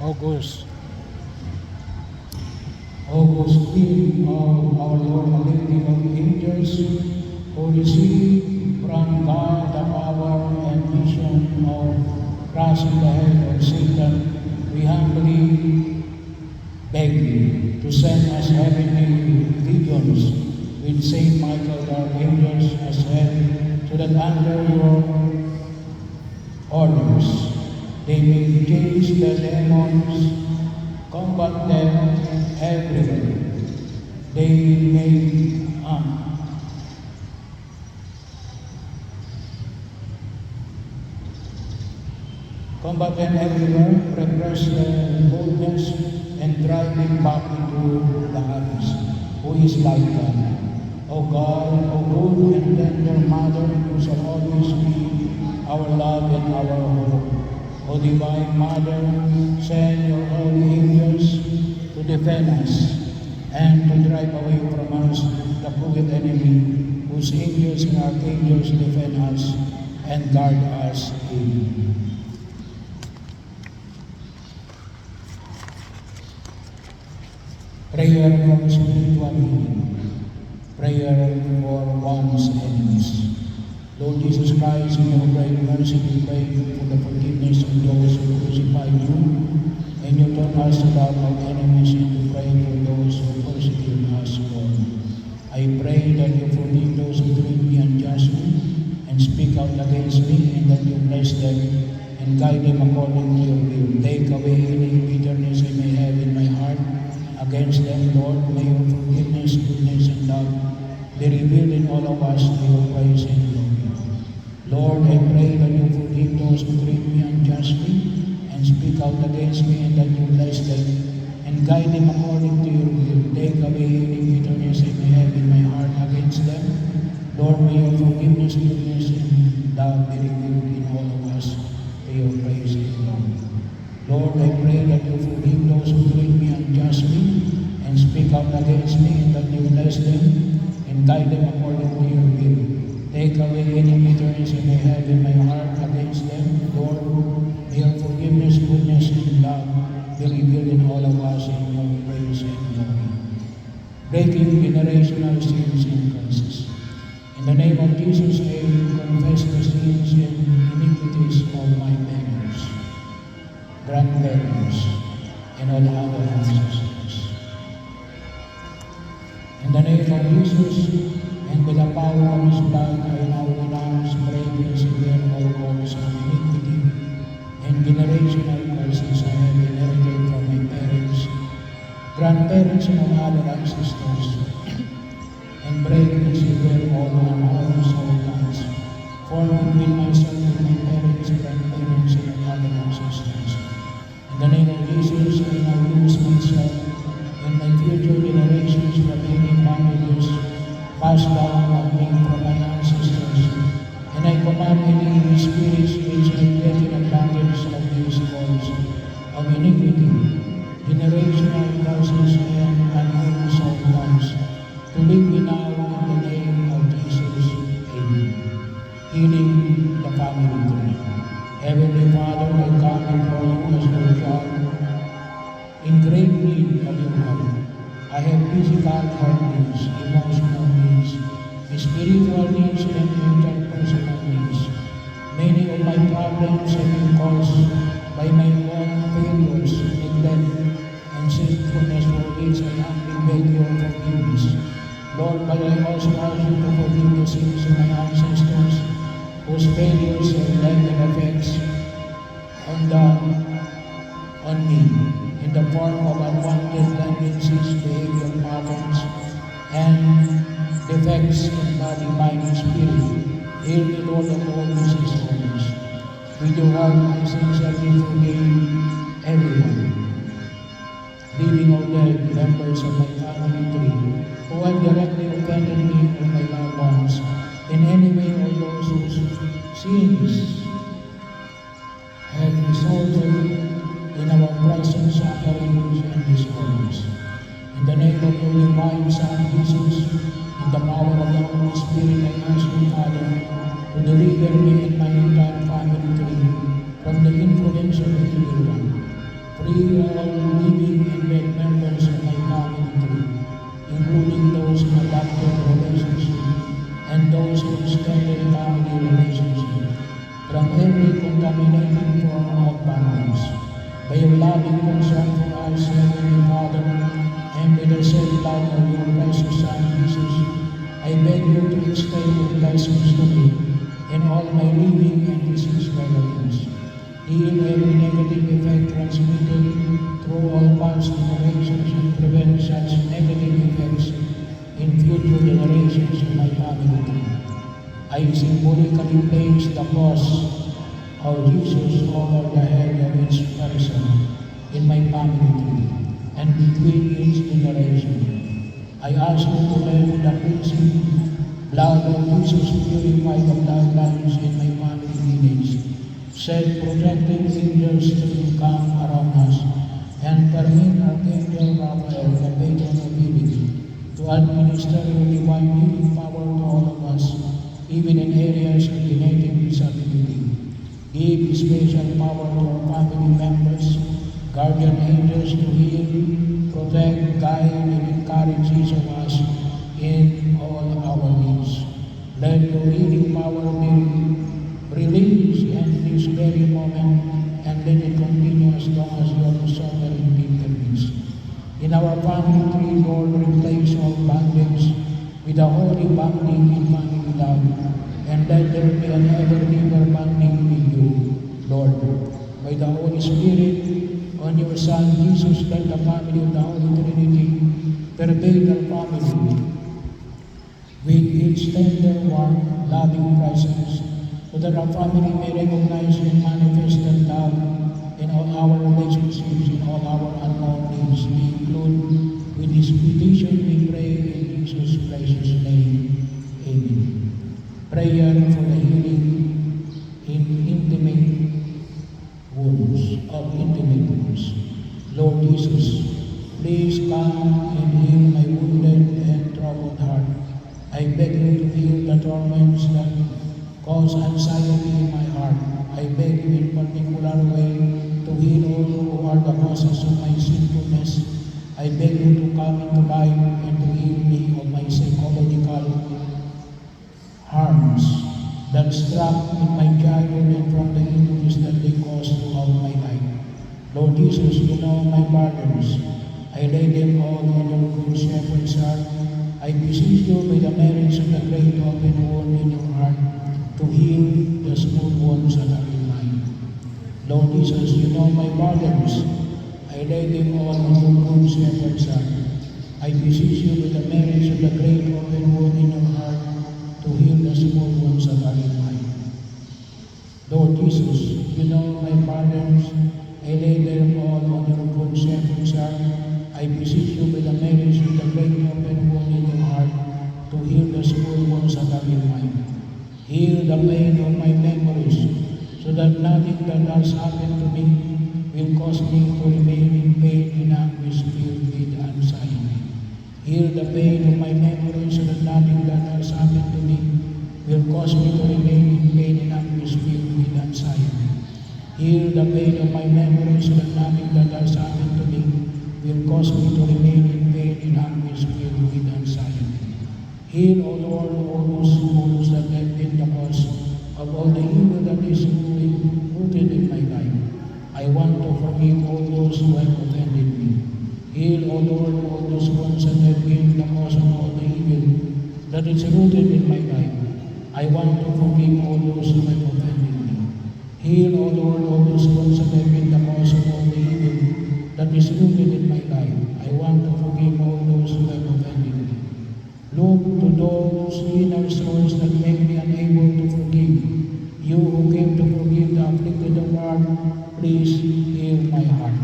August, Queen of our Lord, a Lady of Angels, who received from God the power and vision of crushing the head of Satan, we humbly beg you to send us heavenly legions with Saint Michael the Archangel as head, so that under your orders they may chase the demons, combat them everywhere. They may combat them everywhere, repress their boldness, and drive them back into the abyss. Who is like God? O God, O good and tender Mother, who shall always be our love and our hope. O Divine Mother, send your holy angels to defend us and to drive away from us the cruel enemy, whose angels and archangels defend us and guard us. Amen. Prayer for spiritual healing. Prayer for one's enemies. Lord Jesus Christ, in your great mercy, we pray for the forgiveness of those who crucified you, and you taught us to love our enemies and to pray for those who persecute us, Lord. I pray that you forgive those who treat me unjustly and speak out against me, and that you bless them and guide them according to your will. Take away any bitterness I may have in my heart against them, Lord. May your forgiveness, goodness, and love be revealed in all of us to your praise and glory. Lord, I pray that you forgive those who treat me unjustly and speak out against me, and that you bless them and guide them according to your will. Take away any bitterness I may have in my heart against them. Lord, may your forgiveness, goodness, and love be revealed in all of us to your praise and glory. Lord, I pray that you forgive those who treat me unjustly and speak out against me, and that you bless them and guide them according to your will. Take away any bitterness I may have in my heart against them. Lord, may your forgiveness, goodness, and love be revealed in all of us in your praise and glory. Breaking generational sins and curses. In the name of Jesus, I confess the sins and iniquities of my parents, grandparents, and all other ancestors. In the name of Jesus, and with the power of His blood, I now renounce, break, and sever all causes of iniquity and generational curses I have inherited from my parents, grandparents, and all other ancestors, and break and sever all unwholesome bonds formed between myself and my parents, grandparents, and all other ancestors. In the name of Jesus, I now lose myself and my future generations from any bondages passed down on me from my ancestors, and I command any evil spirits which have taken advantage of these forms of iniquity, generational curses, and unwholesome bonds to leave me now in the name of Jesus. Amen. Healing the family tree. Heavenly Father, I come before you as your child, in great need of your help. I have physical health needs, emotional needs, spiritual needs, and interpersonal needs. Many of my problems have been caused by my own failures, neglect, and sinfulness, for which I humbly beg your forgiveness. Lord, but I also ask you to forgive the sins of my ancestors, whose failures have left their effects on me, in the form of unwanted tendencies, behavior patterns, and defects in body, mind, and spirit. Hear me, Lord, of all these disorders. With your help, I sincerely forgive everyone, living or dead, members of my family tree, who have directly offended me or my loved ones in any way, or those whose sins have resulted in our present sufferings and disorders. In the name of your divine Son, Jesus, in the power of the Holy Spirit, I ask you, Father, to deliver me and my entire family tree from the influence of the evil one. Free all living and dead members of my family tree, including those in adopted relationship and those in extended family relationship, from every contaminating form of bondage. By your loving concern for us, Heavenly Father, and by the shed blood of your precious Son, Jesus, I beg you to extend your blessings to me and all my living and deceased relatives. Heal every negative effect transmitted through all past generations and prevent such negative effects in future generations of my family tree. I symbolically place the cross of Jesus over the head of each person in my family tree and between each generation. I ask you to let the cleansing blood of Jesus purify the bloodlines in my family lineage. Send protecting angels to come around us and permit Archangel Raphael, the patron of healing, to administer your divine healing power to all of us, even in areas of genetic disability. Give special power to our family members, guardian angels to heal, protect, guide, and encourage each of us in all our needs. Let your healing power be released in this very moment and let it continue as long as your sovereign intervenes. In our family tree, Lord, replace all bondage with a holy bonding in family love, and let there be an ever-living bonding with you, Lord. By the Holy Spirit, on your Son, Jesus, let the family of the Holy Trinity pervade our family with its tender, warm, loving presence, so that our family may recognize and manifest their love in all our relationships, in all our unknown needs. We include with this petition, we pray in Jesus' precious name. Amen. Prayer for the healing in intimate wounds. Lord Jesus, please come and heal my wounded and troubled heart. I beg you to heal the torments that cause anxiety in my heart. I beg you in particular way to heal all who are the causes of my sinfulness. I beg you to come into life and to heal me of my psychological harms that struck in my childhood and from the injuries that they caused throughout my life. Lord Jesus, you know my burdens. I lay them all on your good shepherd's heart. I beseech you by the merits of the great open wound in your heart to heal the smooth wounds that are in mine. Lord Jesus, you know my burdens. I lay them all on your good shepherd's heart. I beseech you by the merits of the great open wound in your heart to heal the smooth wounds that are in mine. Lord Jesus, you know my burdens. I lay them all on your good shepherd's heart. I beseech you by the merits of the great open wound in your heart to heal the smooth wounds that are in mine. Heal the pain of my memories, so that nothing that has happened to me will cause me to remain in pain and anguish filled with anxiety. Heal the pain of my memories, so that nothing that has happened to me will cause me to remain in pain and anguish filled with anxiety. Heal the pain of my memories, so that nothing that has happened to me will cause me to remain in pain and anguish filled with anxiety. Heal, O Lord, all those wounds that have been the cause of all the evil that is rooted in my life. I want to forgive all those who have offended me. Heal, O Lord, all those wounds that have been the cause of all the evil that is rooted in my life. I want to forgive all those who have offended me. Heal, O Lord, all those wounds that have been the cause of all the evil that is rooted in my life. I want to forgive all those who have offended me. Look to those inner souls that make me unable to forgive. You who came to forgive the afflicted of heart, please heal my heart.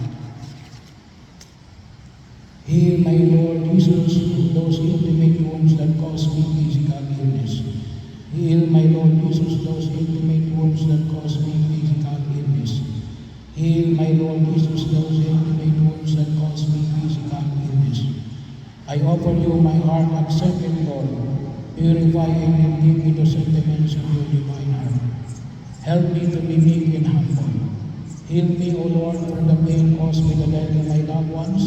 Heal, my Lord Jesus, those intimate wounds that cause me physical illness. Heal, my Lord Jesus, those intimate wounds that cause me physical illness. Heal, my Lord Jesus, those intimate wounds that cause me physical illness. I offer you my heart, accept it, Lord. Purify it and give me the sentiments of your divine heart. Help me to be meek and humble. Heal me, O Lord, from the pain caused by the death of my loved ones,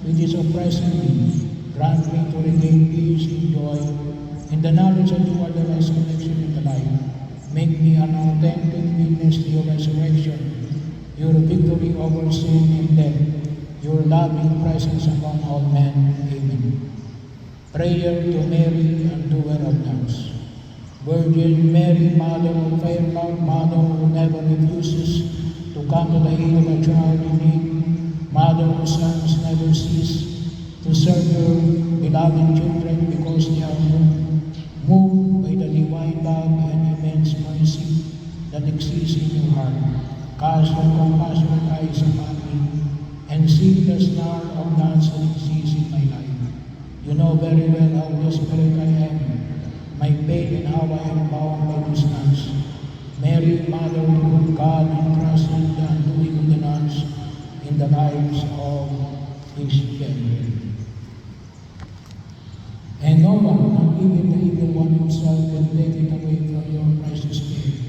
which is oppressing me. Grant me to regain peace and joy in the knowledge that you are the resurrection and the life. Make me an authentic witness to your resurrection, your victory over sin and death, your loving presence among all men. Amen. Prayer to Mary, and doer of dance. Virgin Mary, Mother of fair love, Mother who never refuses to come to the aid of a child in need, Mother whose sons never cease to serve your beloved children because they are moved by the divine love and immense mercy that exists in your heart. Cast your compassionate eyes upon me and see the star of dance that exists in my life. You know very well how desperate I am, my pain and how I am bound by these nuns. Mary, Mother to whom God entrusted the undoing of the nuns in the lives of His children. And no one, not even the evil one himself, can take it away from your precious gift.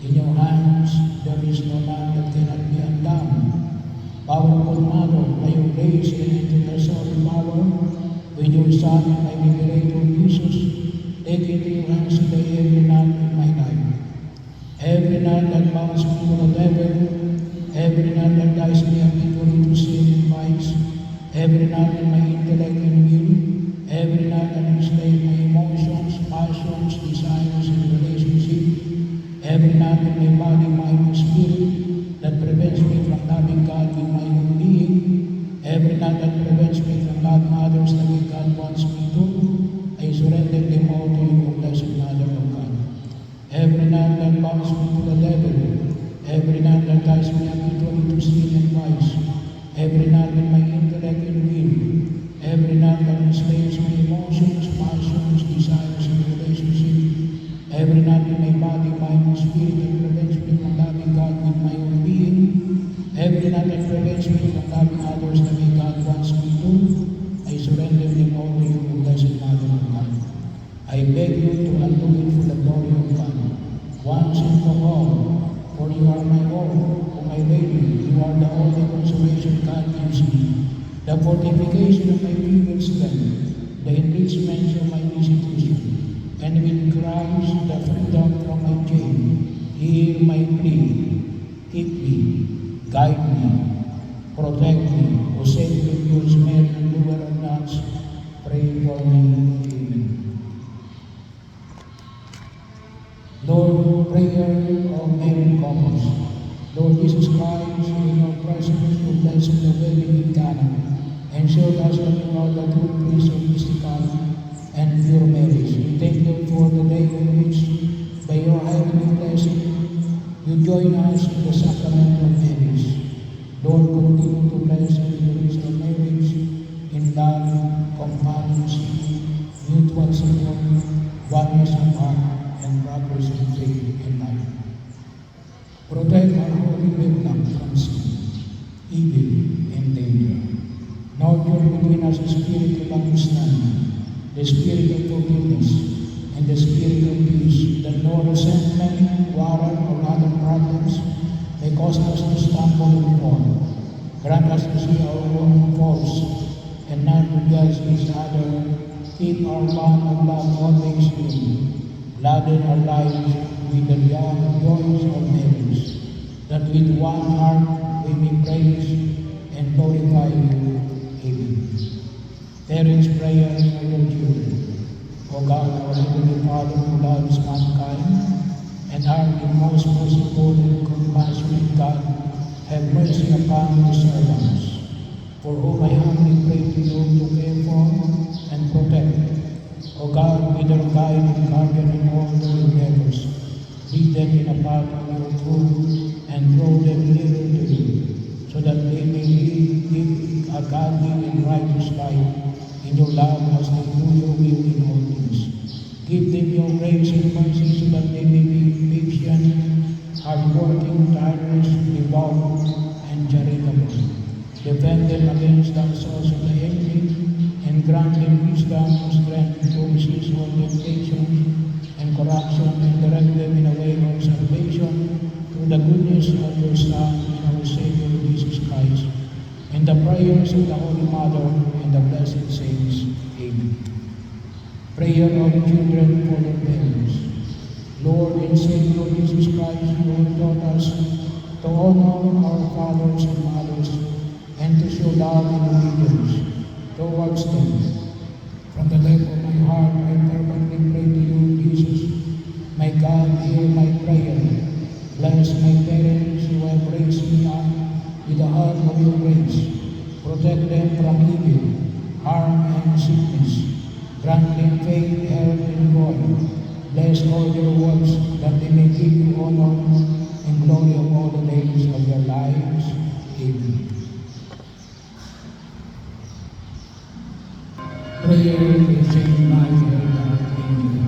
In your hands there is no man that cannot be undone. Powerful Mother, by your grace and intercessory power, with your Son and my Liberator Jesus, take into your hands today every nun in my life. Every nun that bounds me to the devil, every nun that dies me a victory to sin and vice, every nun in my intellect and will, every nun that enslaves my emotions, passions, desires, and relationships, every nun in my body, mind, and spirit that prevents me from loving God with my own being, every nun that prevents me from loving others the way God wants me to, I surrender them all to you, O Blessed Mother of God. Every nun that bounds me to the devil, every nun that ties me up to sin and vice, every nun in my intellect and will, every nun that enslaves my emotions, passions, desires, and relationships, every nun in my body, mind, and spirit that prevents me from loving God with my own being, every nun that prevents me from loving others the way God wants me to, I surrender them all to you, O Blessed Mother of God. I beg you to undo it for the glory of God, once and for all, for you are my all, O my Lady, you are the only consolation God gives me, the fortification of my feeble strength, the enrichment of my institution, and with Christ the freedom from my chain. Hear my plea, keep me, guide me, protect me, O Saint Rose Mary, and doer of dance, pray for me. Amen. Lord, prayer of Mary Couples. Lord Jesus Christ, in your presence, you blessed the wedding in Cana, and showed us that you are the true priest of mystical and pure marriage. We thank you for the day in which, by your heavenly blessing, you join us in the sacrament of marriage. Lord, continue to bless and increase our marriage in love, companionship, mutual support, oneness of heart, and progress in faith and life. Protect our holy wedlock from sin, evil, and danger. Nurture between us the spirit of understanding, the spirit of forgiveness, and the spirit of peace, that no resentment, quarrel, or other problems may cause us to stumble and fall. Grant us to see our own faults and not to judge each other. Keep our bond of love always new. Gladden our lives with the joys of marriage, that with one heart we may praise and glorify you. Amen. Parents, prayer for your children. O God, our Heavenly Father, who loves mankind, and are the most merciful and compassionate God, have mercy upon your servants, for whom I humbly pray to you to care for and protect. O God, be their guide and guardian in all their endeavors. Lead them in a path of your truth and draw them nearer to you, so that they may live a godly and righteous life in your love as they do your will in all things. Give them your grace and mercy so that they may be patient, hardworking, tireless, devout, and charitable. Defend them against the assaults of the enemy, and grant them wisdom and strength to resist all temptations and and corruption, and direct them in a way of salvation through the goodness of your Son and our Savior Jesus Christ, and the prayers of the Holy Mother and the blessed saints. Amen. Prayer of children for their parents. Lord and Savior Jesus Christ, who taught us to honor our fathers and mothers and to show love and obedience towards them. From the depth of my heart, I fervently pray to you, Jesus. May God hear my prayer. Bless my parents who have raised me up with the heart of your grace. Protect them from evil, harm, and sickness. Grant them faith, health, and joy. Bless all their works, that they may give you honor and glory of all the days of their lives. Amen. Prayer to Saint Michael the Archangel.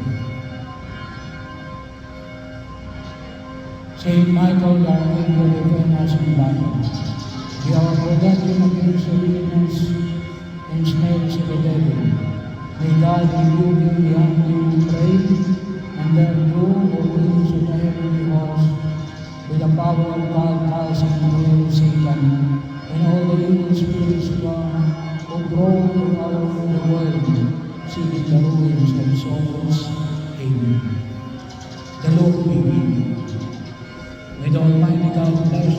Saint Michael the Archangel, defend us in battle. Be our protection against the wickedness and snares of the devil. May God rebuke him, we humbly pray, and then do all things of the heavenly host, with the power of God, cast into hell Satan, and all the evil spirits who grow throughout the world, seeking the ruins of souls. Amen. The Lord be with you. May the Almighty God bless